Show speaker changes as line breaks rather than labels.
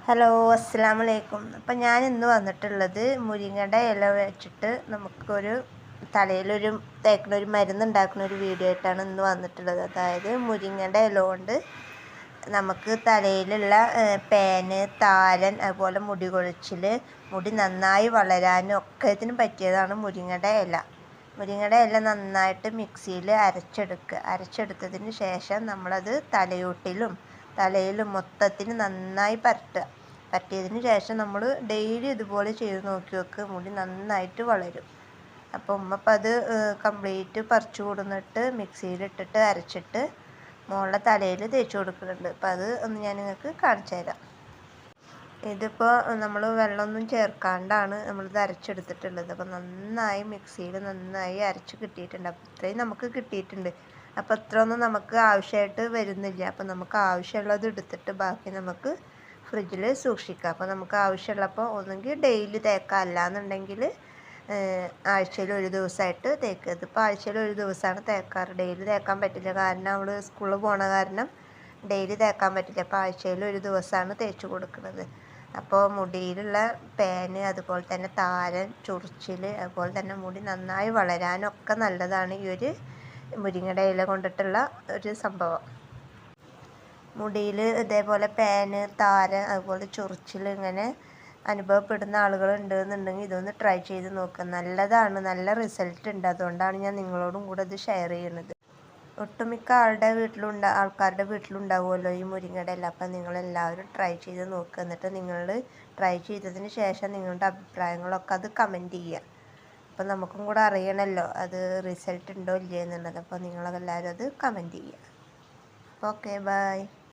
Hello, അസ്സലാമു അലൈക്കും. അപ്പം ഞാൻ ഇന്ന് വന്നിട്ടുള്ളത് മുരിങ്ങയുടെ ഇല വെച്ചിട്ട് നമുക്കൊരു തലയിലൊരു തേക്കുന്ന ഒരു മരുന്ന് ഉണ്ടാക്കുന്ന ഒരു വീഡിയോ ആയിട്ടാണ് ഇന്ന് വന്നിട്ടുള്ളത്. അതായത് മുരിങ്ങയുടെ ഇല കൊണ്ട് നമുക്ക് തലയിലുള്ള പേന്, താരൻ, അതുപോലെ മുടി കൊഴിച്ചിൽ, മുടി നന്നായി വളരാനും ഒക്കെ ഇതിന് പറ്റിയതാണ് മുരിങ്ങയുടെ ഇല. മുരിങ്ങയുടെ ഇല നന്നായിട്ട് മിക്സിയിൽ അരച്ചെടുത്തതിന് ശേഷം നമ്മളത് തലയിലും മൊത്തത്തിന് നന്നായി പരട്ടിയതിന് ശേഷം നമ്മൾ ഡെയിലി ഇതുപോലെ ചെയ്ത് നോക്കി മുടി നന്നായിട്ട് വളരും. അപ്പോൾ ഉമ്മപ്പം അത് കംപ്ലീറ്റ് പറിച്ചു കൊടുന്നിട്ട് മിക്സിയിലിട്ടിട്ട് അരച്ചിട്ട് മോളുടെ തലയിൽ തേച്ച് കൊടുക്കുന്നുണ്ട്. അപ്പം അത് ഒന്ന് ഞാൻ നിങ്ങൾക്ക് കാണിച്ചു തരാം. ഇതിപ്പോൾ നമ്മൾ വെള്ളമൊന്നും ചേർക്കാണ്ടാണ് നമ്മളിത് അരച്ചെടുത്തിട്ടുള്ളത്. അപ്പം നന്നായി മിക്സിയിൽ നന്നായി അരച്ച് കിട്ടിയിട്ടുണ്ട്. അപ്പം ഇത്രയും നമുക്ക് കിട്ടിയിട്ടുണ്ട്. അപ്പോൾ ഇത്ര ഒന്നും നമുക്ക് ആവശ്യമായിട്ട് വരുന്നില്ല. അപ്പം നമുക്ക് ആവശ്യമുള്ളത് എടുത്തിട്ട് ബാക്കി നമുക്ക് ഫ്രിഡ്ജിൽ സൂക്ഷിക്കാം. അപ്പോൾ നമുക്ക് ആവശ്യമുള്ളപ്പോൾ ഒന്നെങ്കിൽ ഡെയിലി തേക്കാം, അല്ലാന്നുണ്ടെങ്കിൽ ആഴ്ചയിൽ ഒരു ദിവസമായിട്ട് തേക്കുക. ഇതിപ്പോൾ ആഴ്ചയിൽ ഒരു ദിവസമാണ് തേക്കാറ്. ഡെയിലി തേക്കാൻ പറ്റില്ല, കാരണം അവൾ സ്കൂളിൽ പോണ കാരണം ഡെയിലി തേക്കാൻ പറ്റില്ല. അപ്പോൾ ആഴ്ചയിൽ ഒരു ദിവസമാണ് തേച്ച് കൊടുക്കുന്നത്. അപ്പോൾ മുടിയിലുള്ള പേന്, അതുപോലെ തന്നെ താരൻ, ചൊറിച്ചിൽ, അതുപോലെ തന്നെ മുടി നന്നായി വളരാനൊക്കെ നല്ലതാണ് ഈ ഒരു മുരിങ്ങയുടെ ഇല കൊണ്ടിട്ടുള്ള ഒരു സംഭവം. മുടിയിൽ ഇതേപോലെ പേന്, താരൻ, അതുപോലെ ചൊറിച്ചിൽ ഇങ്ങനെ അനുഭവപ്പെടുന്ന ആളുകൾ ഉണ്ടെന്നുണ്ടെങ്കിൽ ഇതൊന്ന് ട്രൈ ചെയ്ത് നോക്കുക. നല്ലതാണ്, നല്ല റിസൾട്ട് ഉണ്ട്. അതുകൊണ്ടാണ് ഞാൻ നിങ്ങളോടും കൂടെ ഇത് ഷെയർ ചെയ്യുന്നത്. ഒട്ടുമിക്ക ആൾക്കാരുടെ വീട്ടിലുണ്ടാവുമല്ലോ ഈ മുരിങ്ങയുടെ ഇല. അപ്പം നിങ്ങളെല്ലാവരും ട്രൈ ചെയ്ത് നോക്കുക. എന്നിട്ട് നിങ്ങൾ ട്രൈ ചെയ്തതിന് ശേഷം നിങ്ങളുടെ അഭിപ്രായങ്ങളൊക്കെ അത് കമൻറ്റ് ചെയ്യുക. അപ്പം നമുക്കും കൂടെ അറിയണമല്ലോ അത് റിസൾട്ട് ഉണ്ടോ ഇല്ലയോ എന്നുള്ളത്. അപ്പോൾ നിങ്ങളെല്ലാവരും അത് കമൻറ്റ് ചെയ്യുക. Okay, by.